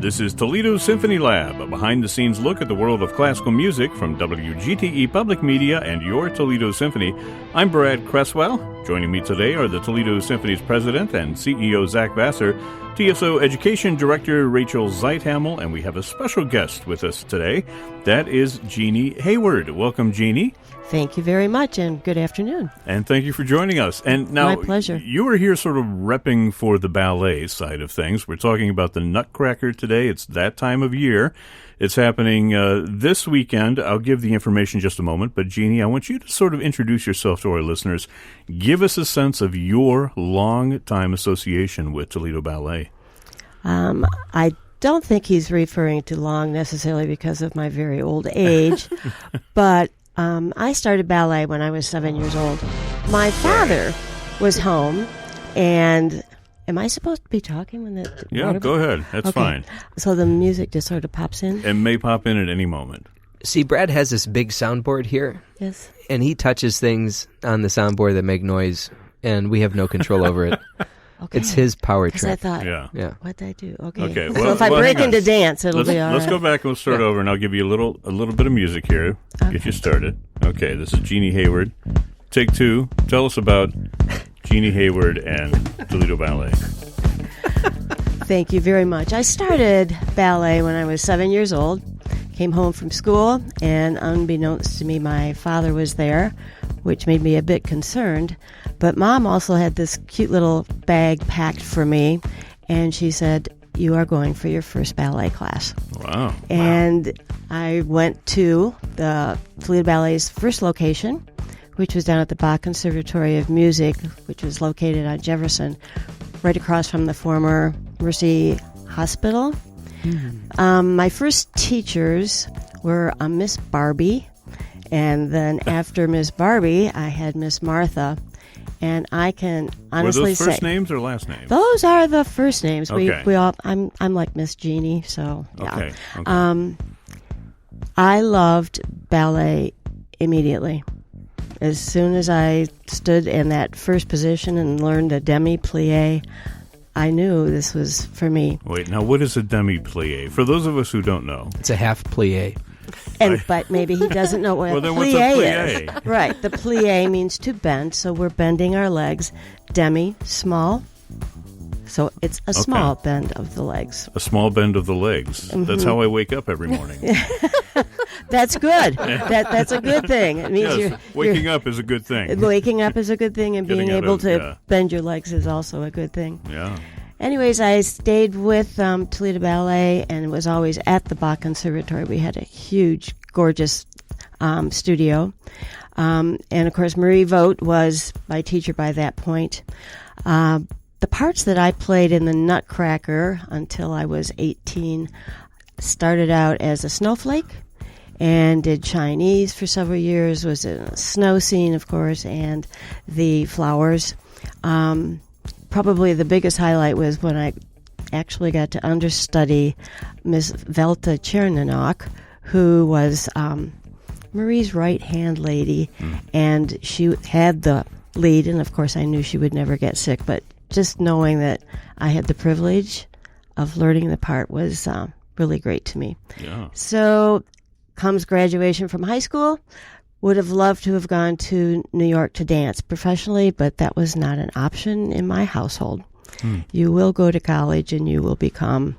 This is Toledo Symphony Lab, a behind-the-scenes look at the world of classical music from WGTE Public Media and your Toledo Symphony. I'm Brad Cresswell. Joining me today are the Toledo Symphony's president and CEO Zach Vassar, TSO Education Director Rachel Zeithamel, and we have a special guest with us today. That is Jeanie Hayward. Welcome, Jeanie. Thank you very much, and good afternoon. And thank you for joining us. And now, my pleasure. You are here sort of repping for the ballet side of things. We're talking about the Nutcracker today. It's that time of year. It's happening this weekend. I'll give the information in just a moment. But, Jeanie, I want you to sort of introduce yourself to our listeners. Give us a sense of your long-time association with Toledo Ballet. I don't think he's referring to long necessarily because of my very old age, but I started ballet when I was 7 years old. My father was home, and am I supposed to be talking when the... Yeah, go ahead. That's fine. So the music just sort of pops in? It may pop in at any moment. See, Brad has this big soundboard here. Yes. And he touches things on the soundboard that make noise, and we have no control over it. Okay. It's his power Because trip. I thought, Yeah. what'd I do? Okay. Okay, So if I break into dance, it'll be all right. Let's go back and we'll start over, and I'll give you a little bit of music here. Get you started. Okay, this is Jeanie Hayward. Take two. Tell us about Jeanie Hayward and Toledo Ballet. Thank you very much. I started ballet when I was 7 years old. Came home from school, and unbeknownst to me, my father was there, which made me a bit concerned. But Mom also had this cute little bag packed for me, and she said, "You are going for your first ballet class." Wow. And I went to the Toledo Ballet's first location, which was down at the Bach Conservatory of Music, which was located on Jefferson, right across from the former Mercy Hospital. My first teachers were Miss Barbie, and then after Miss Barbie, I had Miss Martha. And I can honestly say... Were those first names or last names? Those are the first names. Okay. We all. I'm like Miss Jeanie, so yeah. Okay. I loved ballet immediately. As soon as I stood in that first position and learned a demi-plie, I knew this was for me. Wait, now what is a demi-plie? For those of us who don't know. It's a half plie. But maybe he doesn't know what Well, a then plie what's a plie? is. Right. The plie means to bend, so we're bending our legs. Demi, small. So it's a small bend of the legs. A small bend of the legs. Mm-hmm. That's how I wake up every morning. That's good. That's a good thing. It means waking up is a good thing. Waking up is a good thing, and being able to bend your legs is also a good thing. Yeah. Anyways, I stayed with Toledo Ballet and was always at the Bach Conservatory. We had a huge, gorgeous studio. And, of course, Marie Vogt was my teacher by that point. The parts that I played in the Nutcracker until I was 18 started out as a snowflake and did Chinese for several years, was in a snow scene, of course, and the flowers. Probably the biggest highlight was when I actually got to understudy Miss Velta Chernanok, who was Marie's right-hand lady, and she had the lead, and of course I knew she would never get sick, but just knowing that I had the privilege of learning the part was really great to me. Yeah. So comes graduation from high school. Would have loved to have gone to New York to dance professionally, but that was not an option in my household. You will go to college and you will become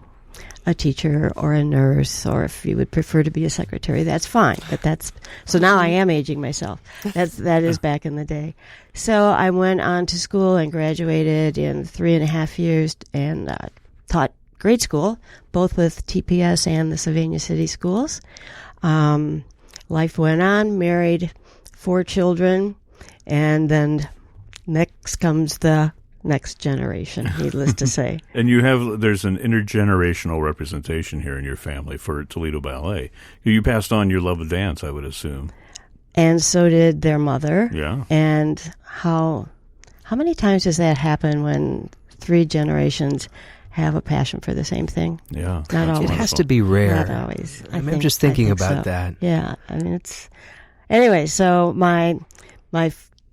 a teacher or a nurse, or if you would prefer to be a secretary, that's fine. But so now I am aging myself. That is back in the day. So I went on to school and graduated in 3.5 years and taught grade school, both with TPS and the Sylvania City schools. Life went on, married 4 children, and then next comes the next generation, needless to say. And there's an intergenerational representation here in your family for Toledo Ballet. You passed on your love of dance, I would assume. And so did their mother. Yeah. And how many times does that happen when 3 generations have a passion for the same thing? Yeah. Not always. It has to be rare. Not always. I'm just thinking about so. that. Yeah. I mean, anyway, so my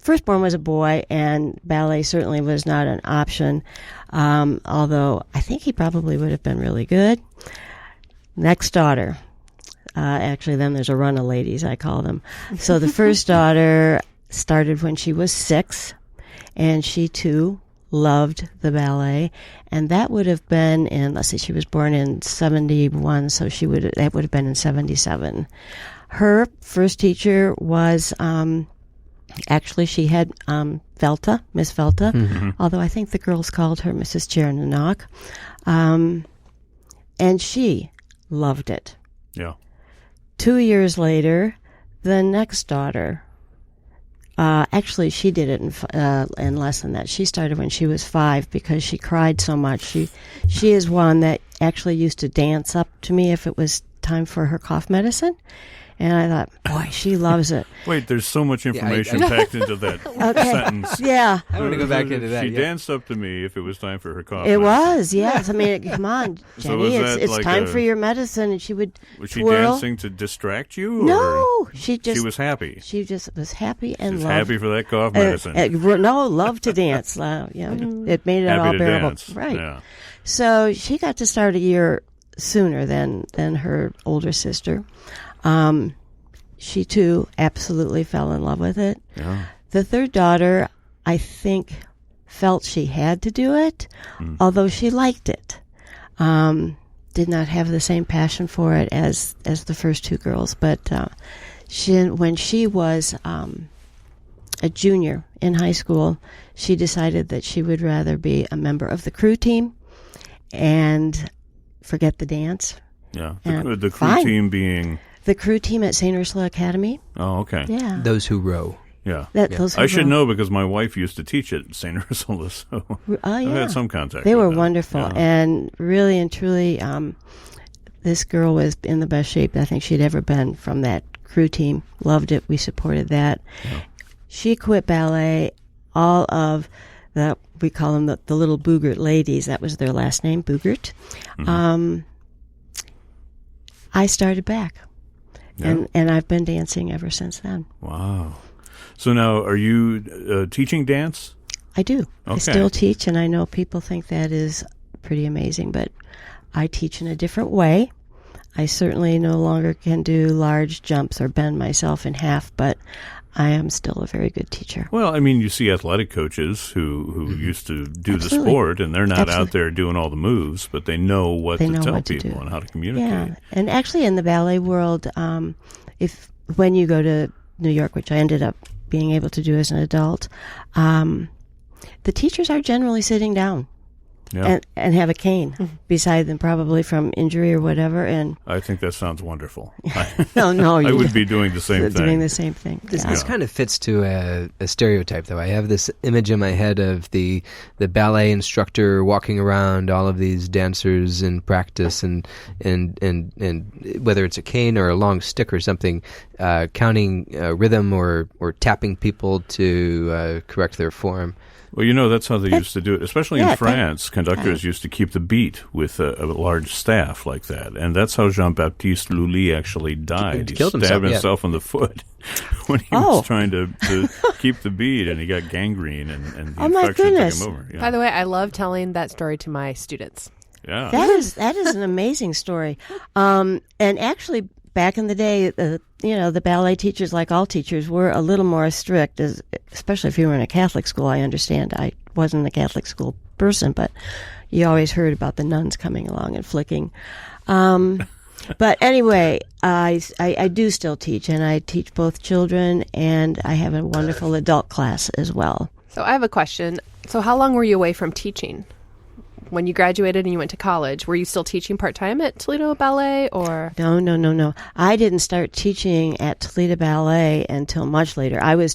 firstborn was a boy, and ballet certainly was not an option, although I think he probably would have been really good. Next daughter. Actually, then there's a run of ladies, I call them. So the first daughter started when she was 6, and she, too, loved the ballet. And that would have been in, let's see, she was born in 71, so that would have been in 77. Her first teacher was, actually, she had Velta, Miss Velta, although I think the girls called her Mrs. Chernanak. And she loved it. Yeah. 2 years later, the next daughter, actually, she did it in less than that. She started when she was 5 because she cried so much. She is one that actually used to dance up to me if it was time for her cough medicine. And I thought, boy, she loves it. Wait, there's so much information packed into that sentence. Yeah. I want to go back into that. She danced up to me if it was time for her cough. It was, yes. I mean, come on, Jenny, So it's like time for your medicine. And she would Was she twirl. dancing to distract you? No, Or she was happy. She just was happy and She's loved. happy for that cough medicine. No, loved to dance. It made it Happy all to bearable. dance. Right. Yeah. So she got to start a year sooner than her older sister. She, too, absolutely fell in love with it. Yeah. The third daughter, I think, felt she had to do it, although she liked it. Did not have the same passion for it as the first two girls. But when she was a junior in high school, she decided that she would rather be a member of the crew team and forget the dance. Yeah. And The crew fine. team being... The crew team at St. Ursula Academy. Oh, okay. Yeah. Those who row. Yeah. Those I should were- know because my wife used to teach at St. Ursula, so Oh, yeah. I've had some contact They with were them. wonderful. Yeah. And really and truly, this girl was in the best shape I think she'd ever been from that crew team. Loved it. We supported that. Yeah. She quit ballet. All of we call them the little Boogert ladies. That was their last name, Boogert. I started back. Yeah. And I've been dancing ever since then. Wow. So now, are you teaching dance? I do. I Okay. still teach, and I know people think that is pretty amazing, but I teach in a different way. I certainly no longer can do large jumps or bend myself in half, but I am still a very good teacher. Well, I mean, you see athletic coaches who used to do Absolutely. the sport, and they're not out Absolutely. there doing all the moves, but they know what They to know tell what to people do. and how to communicate. Yeah, and actually in the ballet world, when you go to New York, which I ended up being able to do as an adult, the teachers are generally sitting down. Yeah. And have a cane beside them, probably from injury or whatever. And I think that sounds wonderful. no, I would be doing the same thing. doing the same thing. This Yeah. kind of fits to a stereotype, though. I have this image in my head of the ballet instructor walking around all of these dancers in practice, and whether it's a cane or a long stick or something, counting rhythm or tapping people to correct their form. Well, that's how they used to do it, especially in Yeah, France. Conductors used to keep the beat with a large staff like that. And that's how Jean-Baptiste Lully actually died. He killed himself, stabbed yeah. himself in the foot when he was trying to keep the beat, and he got gangrene, and the Oh, my infection goodness. took him over. Yeah. By the way, I love telling that story to my students. Yeah. That is an amazing story. And actually, back in the day, the ballet teachers, like all teachers, were a little more strict, especially if you were in a Catholic school. I understand. I wasn't a Catholic school person, but you always heard about the nuns coming along and flicking. But anyway, I do still teach, and I teach both children, and I have a wonderful adult class as well. So I have a question. So how long were you away from teaching? When you graduated and you went to college, were you still teaching part-time at Toledo Ballet, or? No. I didn't start teaching at Toledo Ballet until much later. I was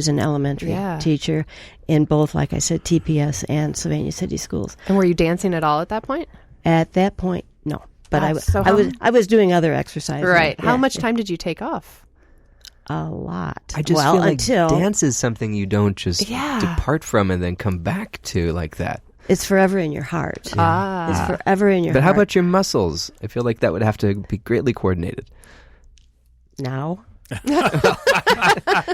an elementary teacher in both, like I said, TPS and Sylvania City schools. And were you dancing at all at that point? At that point, no. But So I was doing other exercises. Right. Yeah. How much time did you take off? A lot. I just feel like dance is something you don't just depart from and then come back to like that. It's forever in your heart. It's forever in your But heart. how about your muscles? I feel like that would have to be greatly coordinated. Now? Back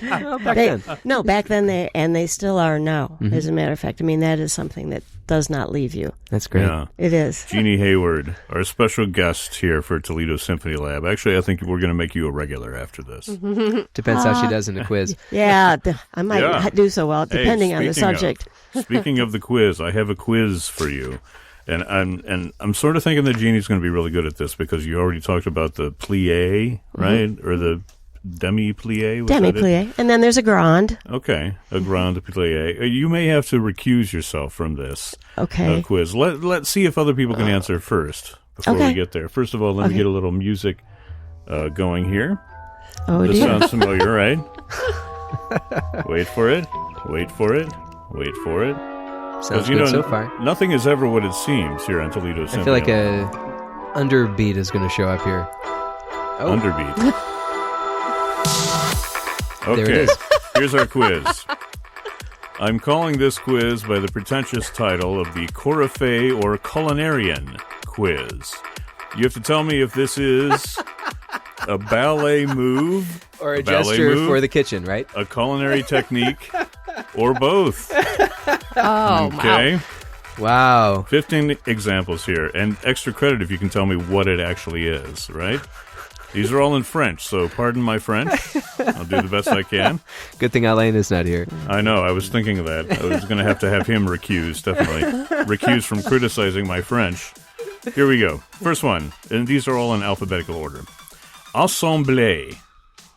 then. No, back then they still are now. As a matter of fact, I mean that is something that does not leave you. That's great. Yeah. It is. Jeanie Hayward, our special guest here for Toledo Symphony Lab. Actually, I think we're going to make you a regular after this. Depends how she does in a quiz. Yeah, I might Yeah. not do so well, depending on the subject. Speaking of the quiz, I have a quiz for you. And I'm sort of thinking that Jeannie's going to be really good at this because you already talked about the plie, right? Or the demi-plie? Demi-plie. And then there's a grande. Okay, a grande plie. You may have to recuse yourself from this Okay. quiz. Let's see if other people can answer first before we Okay. get there. First of all, let me get a little music going here. Oh, This dear. sounds familiar, right? Wait for it. Wait for it. Wait for it. Sounds You good know, so far. Nothing is ever what it seems here on Toledo Symphony. I feel like a underbeat is going to show up here. Oh, Underbeat. Okay, There it is. Here's our quiz. I'm calling this quiz by the pretentious title of the Coryphée or Culinarian quiz. You have to tell me if this is a ballet move, or a ballet gesture move, for the kitchen, right? a culinary technique, or both. Oh, Okay? Wow. 15 examples here, and extra credit if you can tell me what it actually is, right? These are all in French, so pardon my French. I'll do the best I can. Good thing Alain is not here. I know, I was thinking of that. I was going to have him recused, definitely. Recused from criticizing my French. Here we go. First one, and these are all in alphabetical order. Assemblée.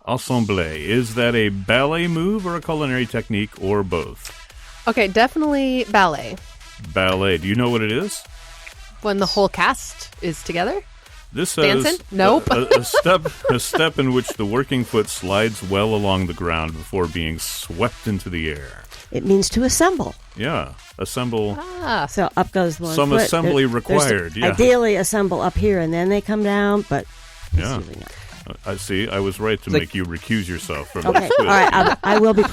Assemblée. Is that a ballet move or a culinary technique or both? Okay, definitely ballet. Ballet. Do you know what it is? When the whole cast is together? This says Dancing? Nope. a step in which the working foot slides well along the ground before being swept into the air. It means to assemble. Yeah, assemble. So up goes one Some foot. assembly There's required, yeah. Ideally assemble up here and then they come down, but it's Yeah. usually not. I see. I was right to like- make you recuse yourself from Okay, this all quiz. right. I will be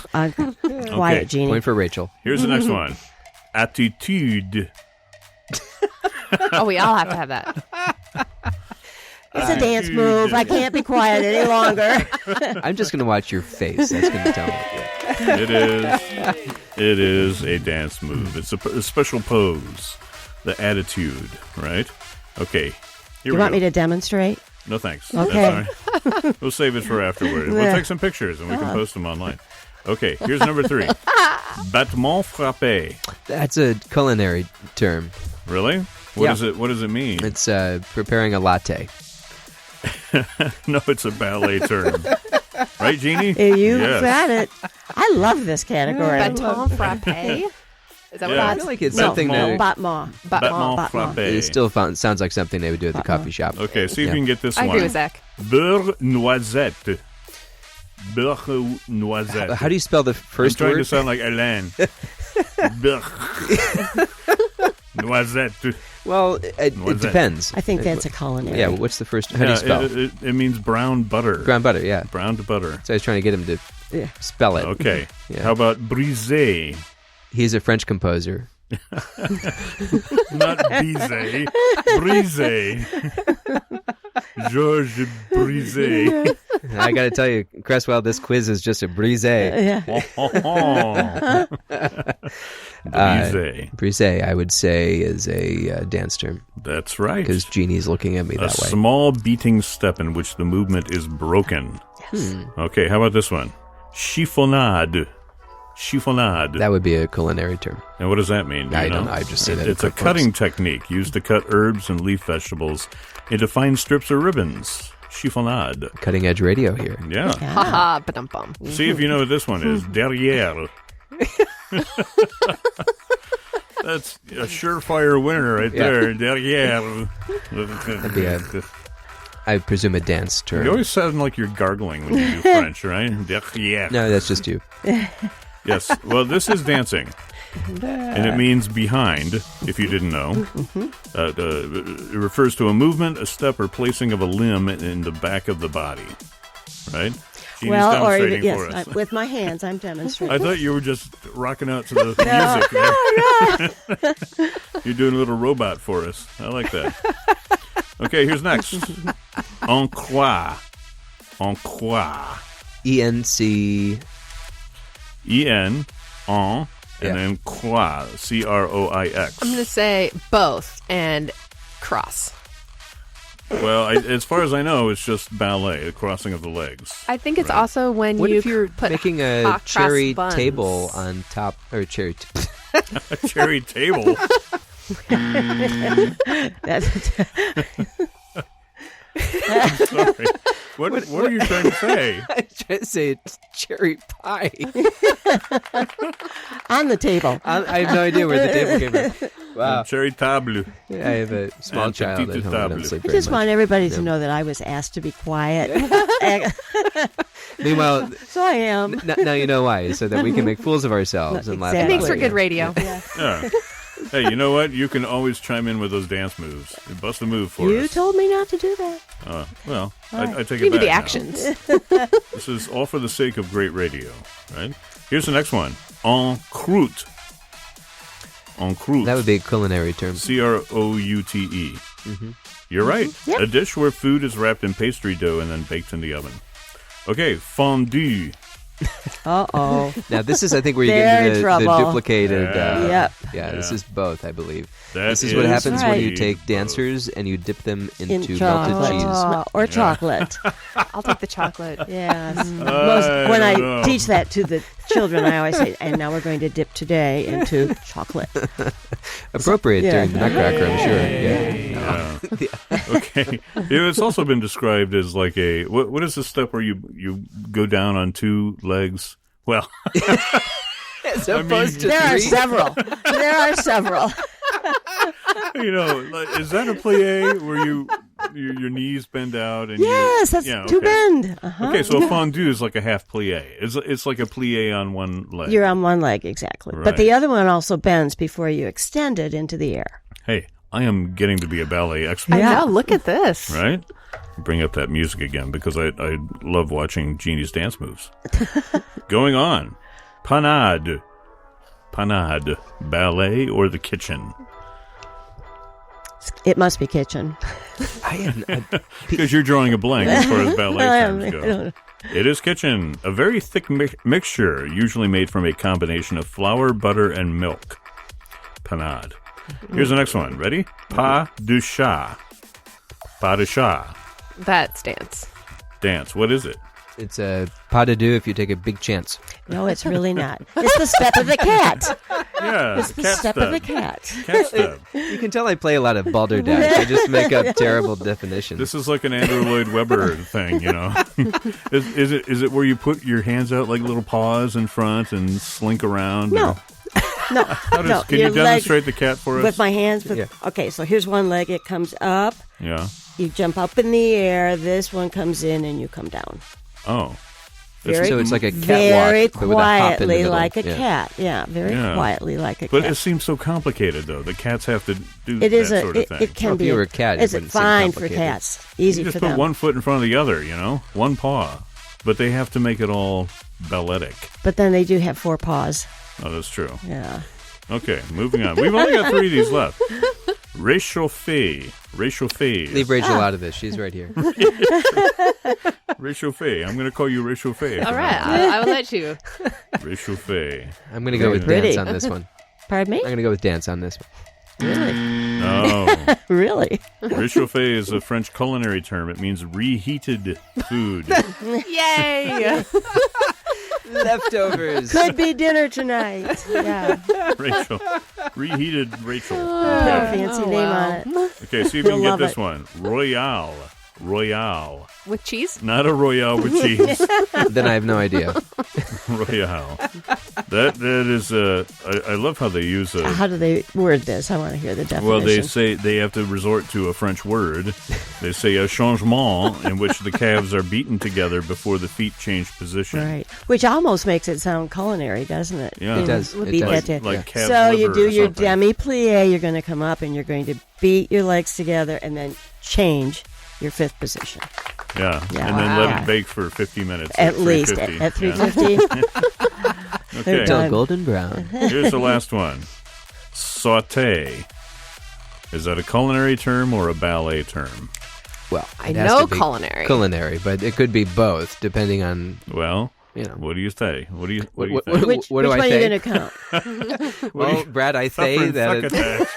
quiet, Jeannie. Point for Rachel. Here's the next one. Attitude. Oh, we all have to have that. It's a dance move. I can't be quiet any longer. I'm just going to watch your face. That's going to tell me. It is a dance move. It's a special pose. The attitude, right? Okay. Here You we want go. me to demonstrate? No, thanks. Okay. That's all right. We'll save it for afterward. We'll Yeah. take some pictures and we can post them online. Okay, here's number 3. Battement frappé. That's a culinary term. Really? Yeah. What does it mean? It's preparing a latte. No, it's a ballet term. Right, Jeannie? You Yes. got it. I love this category. Baton frappé? Is that Yeah. what I that's? feel like it's No, something No, that battement. Battement Battement. frappé. it still sounds like something they would do at the coffee shop. Okay, see if Yeah. you can get this I one. agree with Zach. Beurre noisette. Beurre noisette. How do you spell the I'm first trying word? to sound like Alain. Beurre noisette. Well, it Noisette. depends. I think that's a culinary. Yeah, what's the first? How do you spell? It means brown butter. Brown butter, yeah. Browned butter. So I was trying to get him to Yeah. spell it. Okay. Yeah. How about brisé? He's a French composer. Not brisé. Brisé. Georges Brisé. I got to tell you, Cresswell, this quiz is just a brise. Yeah. Brisé. Brise, I would say, is a dance term That's right. because Jeannie's looking at me A that way. small beating step in which the movement is broken. Okay, how about this one? Chiffonade. Chiffonade. That would be a culinary term. And what does that mean? Do I you don't know? know. I just say that It's a in quick cutting quotes. technique used to cut herbs and leaf vegetables into fine strips or ribbons. Chiffonade. Cutting edge radio here. Yeah. Haha, ba-dum-bum. See if you know what this one is. Derrière. That's a surefire winner right Yeah. there. Derrière. That'd be I presume a dance term. You always sound like you're gargling when you do French, right? Derrière. No, that's just you. Yes. Well, this is dancing. And it means behind, if you didn't know. It refers to a movement, a step, or placing of a limb in the back of the body. Right? Jeannie's Well, or demonstrating yes, for us. with my hands, I'm demonstrating. I thought you were just rocking out to the music there. You're doing a little robot for us. I like that. Okay, here's next. En croix. En croix. E-N-C... E-N, en, Yeah. and then croix, C-R-O-I-X. I'm going to say both and cross. Well, as far as I know, it's just ballet, the crossing of the legs. I think it's Right. also when What you if you're put making a hot cross cherry buns. table on top... Or cherry... A cherry table. That's Sorry. What are you trying to say? I was trying to say it's cherry pie. on the table. I have no idea where the table came from. Wow. Cherry table. I have a small And child at petite home. I don't table. sleep I very just much. want everybody to know that I was asked to be quiet. Meanwhile, So I am. now you know why, so that we can make fools of ourselves and laugh. It Exactly. makes for good radio. Yeah. Hey, you know what? You can always chime in with those dance moves. You bust a move for You us. told me not to do that. Well, I take You it do back the now. actions. This is all for the sake of great radio, right? Here's the next one. En croûte. En croûte. That would be a culinary term. C-R-O-U-T-E. You're right. Yep. A dish where food is wrapped in pastry dough and then baked in the oven. Okay, fondue. Uh-oh. Now, this is, I think, where you They're get in into the trouble. duplicated. Yep. Yeah, this Yeah. is both, I believe. That This is what happens when you right. take dancers and you dip them In into melted chocolate. cheese. Or chocolate. I'll take the chocolate. Yes. I When I don't know. teach that to the children, I always say, and now we're going to dip today into chocolate. Appropriate Yeah. during the Nutcracker, I'm sure. Yeah. Okay. It's also been described as like a what is the step where you go down on two legs? Well, As opposed to There are three. several. There are several. you know, like, is that a plie where your knees bend out and Yes, that's yeah, two okay. bend. Uh-huh. Okay, so a fondue is like a half plie. It's like a plie on one leg. You're on one leg, exactly. Right. But the other one also bends before you extend it into the air. Hey, I am getting to be a ballet expert. I know. Look at this. Right? Bring up that music again because I love watching Jeannie's dance moves. Going on. Panade. Panade. Ballet or the kitchen? It must be kitchen. Because you're drawing a blank as far as ballet terms I go. don't know. It is kitchen. A very thick mixture, usually made from a combination of flour, butter, and milk. Panade. Here's the next one. Ready? Pas de chat. Pas de chat. That's dance. Dance. What is it? It's a pas de deux if you take a big chance. No, it's really not. It's the step of the cat. Yeah, It's the cat step of the cat. Cat step. You can tell I play a lot of balderdash. I just make up terrible definitions. This is like an Andrew Lloyd Webber thing, you know. Is it where you put your hands out like little paws in front and slink around? No. Or- No. no. Can you Your leg- demonstrate the cat for us? With my hands. Yeah. Okay, so here's one leg. It comes up. Yeah. You jump up in the air. This one comes in and you come down. Oh. Very, so it's like a very catwalk, but with a hop in the quietly middle. like a Yeah. cat. Yeah, very Yeah. quietly like a But cat. it seems so complicated, though. The cats have to do It is that a. sort of thing. It can Well, if be. you were a cat, it Is it wouldn't seem fine for complicated. cats? Easy You just for put them. one foot in front of the other, you know? One paw. But they have to make it all balletic. But then they do have four paws. Oh, that's true. Yeah. Okay, moving on. We've only got 3 of these left. Réchauffé. Réchauffé. Leave Rachel out of this. She's right here. Réchauffé. I'm going to call you Réchauffé. All right. I will let you. Réchauffé. I'm going to go with Pretty. dance on this one. Pardon me? I'm going to go with dance on this one. No. Really? Réchauffé is a French culinary term. It means reheated food. Yay! Leftovers. Could be dinner tonight. Yeah. Rachel. Reheated Rachel. Put a fancy name on it. Okay, see if you You'll can get love this it. one. Royale. Royale. With cheese? Not a Royale with cheese. Then I have no idea. Royale. That is I love how they use a. How do they word this? I want to hear the definition. Well, they say they have to resort to a French word. They say a changement, in which the calves are beaten together before the feet change position. Right. Which almost makes it sound culinary, doesn't it? Yeah. It does. Would It be does. that- Like calf So you liver do or your something. demi-plie, you're going to come up and you're going to beat your legs together and then change your fifth position. Yeah. Yeah. And then let Wow. it bake for 50 minutes. At least at 350. 350. Okay. Till done. golden brown. Here's the last one. Sauté. Is that a culinary term or a ballet term? Well, I it has know to be culinary. Culinary, but it could be both, depending on. Well, You know. what do you say? What do you think? What Which do one I are you say? going to count? Well, Brad, I say that.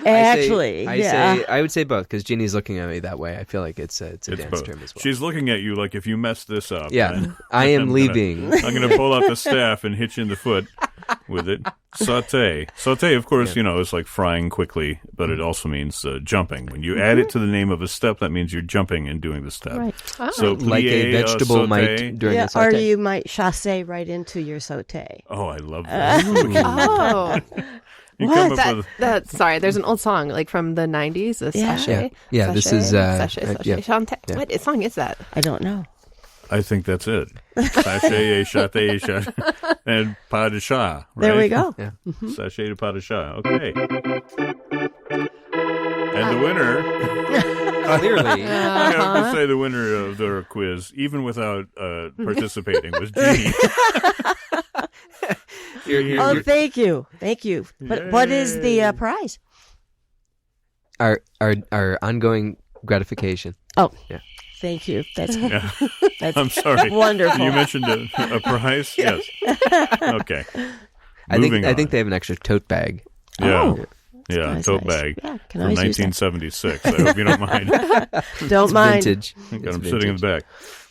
Actually, I would say both because Jeannie's looking at me that way. I feel like it's a dance both. term as well. She's looking at you like if you mess this up. Yeah, then I am I'm leaving. I'm going to pull out the staff and hit you in the foot with it. Saute. Saute, of course, is like frying quickly, but it also means jumping. When you add it to the name of a step, that means you're jumping and doing the step. Right. Oh. So Like a vegetable saute. might during a or saute. you might chasse right into your saute. Oh, I love that. Oh, You come up with sorry. There's an old song like from the '90s. The Yeah. sachet. Yeah, this Sachet, is, sachet. yeah. Chante. Yeah. What song is that? I don't know. I think that's it. Sachet, chate, chat, and pas de chat. Right? There we go. Yeah. Sachet de pas de chat. Okay. And the winner, Clearly. I have to say the winner of the quiz, even without participating, was Jeanie. Oh, thank you. Thank you. But what is the prize? Our ongoing gratification. Oh, Yeah. thank you. That's that's I'm sorry. wonderful. You mentioned a prize? Yes. Okay. I Moving think on. they have an extra tote bag. Yeah. Oh, Yeah, nice, tote nice. bag Yeah, can from always use that. 1976. I hope you don't mind. Don't mind. Vintage. Got them sitting in the back.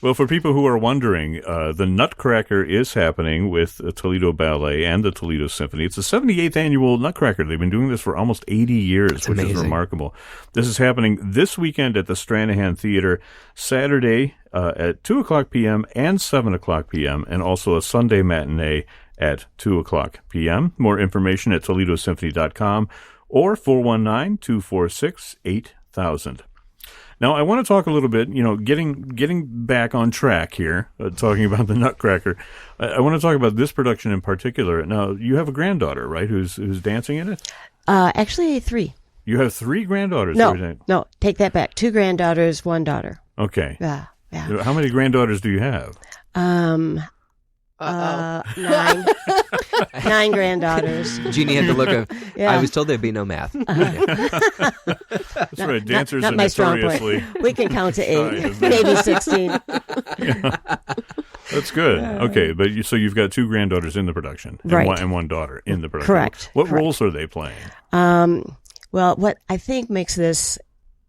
Well, for people who are wondering, the Nutcracker is happening with the Toledo Ballet and the Toledo Symphony. It's the 78th annual Nutcracker. They've been doing this for almost 80 years, which amazing. is remarkable. This is happening this weekend at the Stranahan Theater, Saturday at 2 o'clock p.m. and 7 o'clock p.m., and also a Sunday matinee at 2 o'clock p.m. More information at ToledoSymphony.com or 419-246-8000. Now, I want to talk a little bit, getting back on track here, talking about the Nutcracker. I want to talk about this production in particular. Now, you have a granddaughter, right, who's dancing in it? Actually, 3. You have 3 granddaughters. who are dancing. No, take that back. 2 granddaughters, 1 daughter. Okay. Yeah. How many granddaughters do you have? 9. 9 granddaughters. Jeannie had the look of, Yeah. I was told there'd be no math. That's right. Dancers not are my strong notoriously. point. We can count to 8, isn't it? maybe 16. That's good. Okay, but so you've got 2 granddaughters in the production, and Right. one daughter in the production. Correct. What Correct. roles are they playing? Well, what I think makes this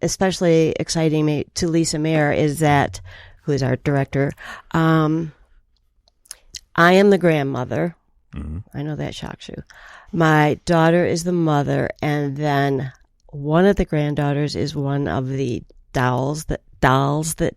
especially exciting to Lisa Mayer is that, who is our director, I am the grandmother. Mm-hmm. I know that shocks you. My daughter is the mother, and then one of the granddaughters is one of the dolls that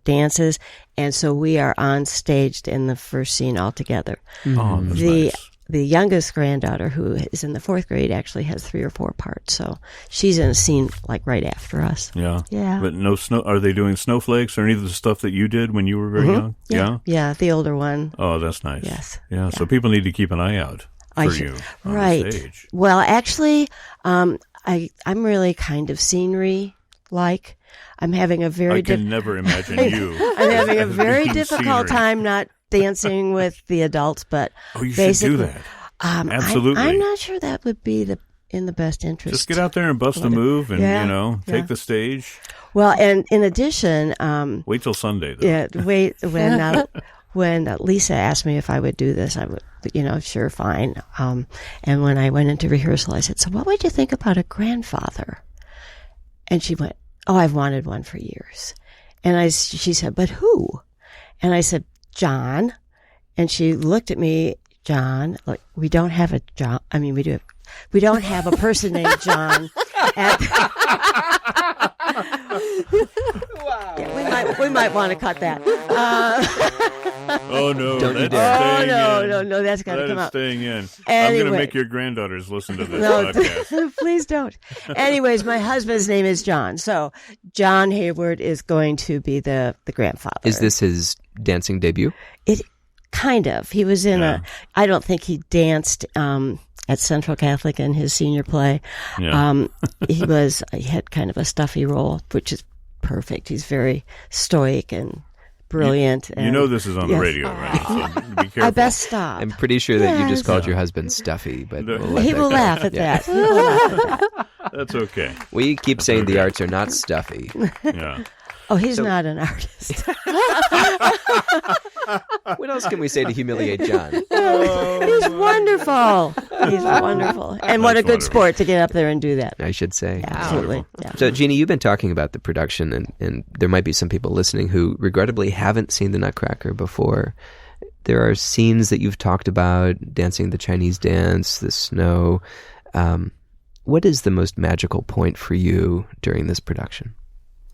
dances, and so we are on staged in the first scene all together. Oh, that's nice. The youngest granddaughter, who is in the 4th grade, actually has 3 or 4 parts, so she's in a scene like right after us. Yeah. Yeah. But no snow. Are they doing snowflakes or any of the stuff that you did when you were very young? Yeah. Yeah, the older one. Oh, that's nice. Yes. Yeah. So people need to keep an eye out for you on right. the stage. Well, actually, I'm really kind of scenery-like. I'm having a very I can never imagine you. I'm having a very being difficult scenery. time not dancing with the adults, but Oh, you should do basically, that. Absolutely. I'm not sure that would be in the best interest. Just get out there and bust a move, and Yeah. take the stage. Well, and in addition, Wait till Sunday, though. yeah, when Lisa asked me if I would do this, I would, sure, fine. And when I went into rehearsal, I said, "So, what would you think about a grandfather?" And she went, "Oh, I've wanted one for years." And she said, "But who?" And I said, "John." And she looked at me, "John, like, we don't have a John. I mean, we do. We don't have a person named John." Wow. Yeah, we might want to cut that. Oh no! Don't you that's dare. staying in. No, that's got to That come is out. staying in. I'm Anyway. going to make your granddaughters listen to this No, podcast. please don't. Anyways, my husband's name is John, so John Hayward is going to be the grandfather. Is this his dancing debut? It kind of. He was in I don't think he danced at Central Catholic in his senior play. Yeah. He had kind of a stuffy role, which is perfect. He's very stoic and brilliant. You know this is on the Yes. radio, right? So be careful. I best stop. I'm pretty sure that you just Yes. called your husband stuffy, but No. we'll let He that will go. laugh at Yeah. that. He will laugh at that. That's okay. We keep saying the okay. arts are not stuffy. Yeah. Oh, he's So- not an artist. What else can we say to humiliate John? He's wonderful. He's wonderful. And what a That's good wonderful. sport to get up there and do that. I should say. Absolutely. Yeah. So, Jeannie, you've been talking about the production, and there might be some people listening who regrettably haven't seen the Nutcracker before. There are scenes that you've talked about, dancing the Chinese dance, the snow. What is the most magical point for you during this production?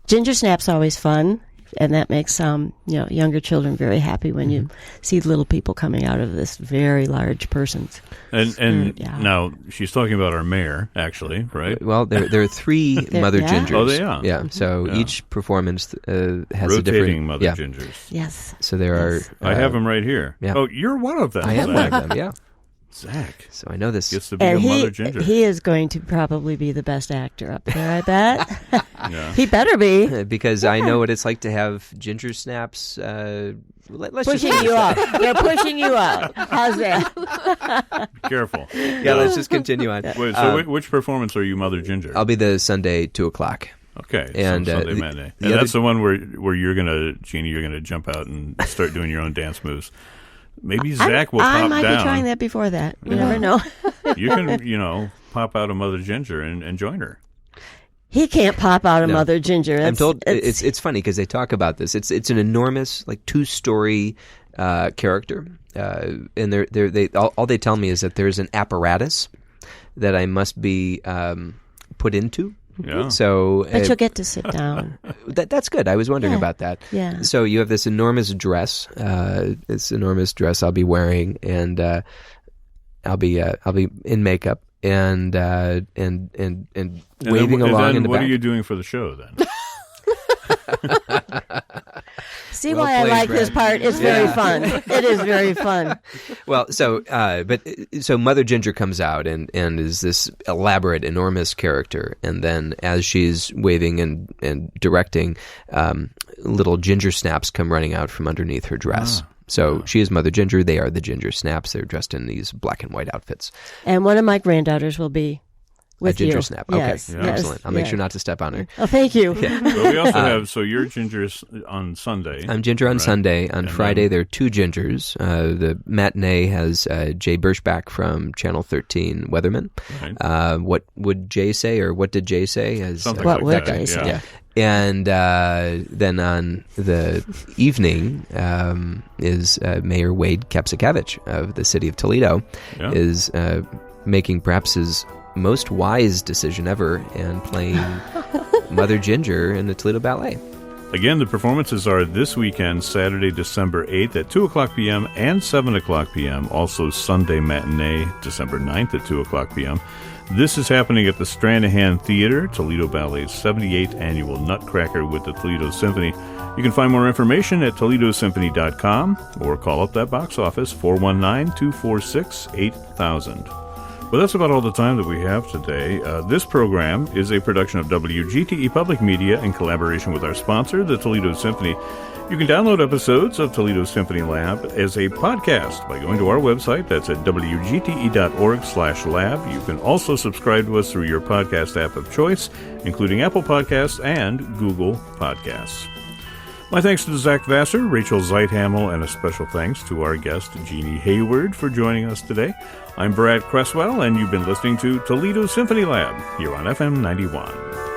Ginger snap's always fun, and that makes younger children very happy when you see little people coming out of this very large person's. And Yeah. now she's talking about our mayor, actually, right? Well, there are three Mother yeah. Gingers. Oh, they are? Yeah, so Yeah. each performance has a Rotating different... Mother yeah. Gingers. Yes. So there are... Yes. I have them right here. yeah. Oh, you're one of them. I am Zach. one of them, yeah. Zach So I know this... gets to be And a Mother Ginger. he is going to probably be the best actor up there, I bet. Yeah. He better be. Because I know what it's like to have ginger snaps. Let's Pushing just you out. They're pushing you out. How's that? Be careful. Yeah, let's just continue on. Wait, so which performance are you Mother Ginger? I'll be the Sunday 2:00. Okay, And, so Sunday the- matinee. the And other- that's the one where you're gonna, Jeannie, you're gonna jump out and start doing your own dance moves. Maybe Zach will I pop might down. be trying that before that. You never know. You can, pop out a Mother Ginger and join her. He can't pop out a No. Mother Ginger. I'm told it's it's funny because they talk about this. It's an enormous, like, 2-story character, and they all they tell me is that there's an apparatus that I must be put into. Yeah. So, but you'll get to sit down. that's good. I was wondering Yeah. about that. Yeah. So you have this enormous dress. This enormous dress I'll be wearing, and I'll be in makeup and And waving then, along and then in the what back. are you doing for the show then? See Well why I played, like this Brad. part? It's very fun. It is very fun. Well, so Mother Ginger comes out and is this elaborate, enormous character, and then as she's waving and directing, little ginger snaps come running out from underneath her dress. So she is Mother Ginger. They are the ginger snaps. They're dressed in these black and white outfits. And one of my granddaughters will be with a ginger you. snap. Okay, Yes, Yeah. yes, excellent. I'll make yeah. sure not to step on her. Oh, thank you. But we also have, so you're Gingers on Sunday. I'm Ginger on Right. Sunday. On And Friday, then- there are 2 Gingers. The matinee has Jay Birchback from Channel 13 Weatherman. Right. What would Jay say, or what did Jay say? As, Something What like would that. Jay say? Yeah. And then on the evening is Mayor Wade Kapsakevich of the city of Toledo Yeah. is making perhaps his most wise decision ever and playing Mother Ginger in the Toledo Ballet. Again, the performances are this weekend, Saturday, December 8th at 2 o'clock p.m. and 7 o'clock p.m. Also Sunday matinee, December 9th at 2 o'clock p.m. This is happening at the Stranahan Theater, Toledo Ballet's 78th annual Nutcracker with the Toledo Symphony. You can find more information at toledosymphony.com or call up that box office, 419-246-8000. Well, that's about all the time that we have today. This program is a production of WGTE Public Media in collaboration with our sponsor, the Toledo Symphony. You can download episodes of Toledo Symphony Lab as a podcast by going to our website. That's at wgte.org/lab. You can also subscribe to us through your podcast app of choice, including Apple Podcasts and Google Podcasts. My thanks to Zach Vassar, Rachel Zeithamel, and a special thanks to our guest, Jeanie Hayward, for joining us today. I'm Brad Cresswell, and you've been listening to Toledo Symphony Lab here on FM 91.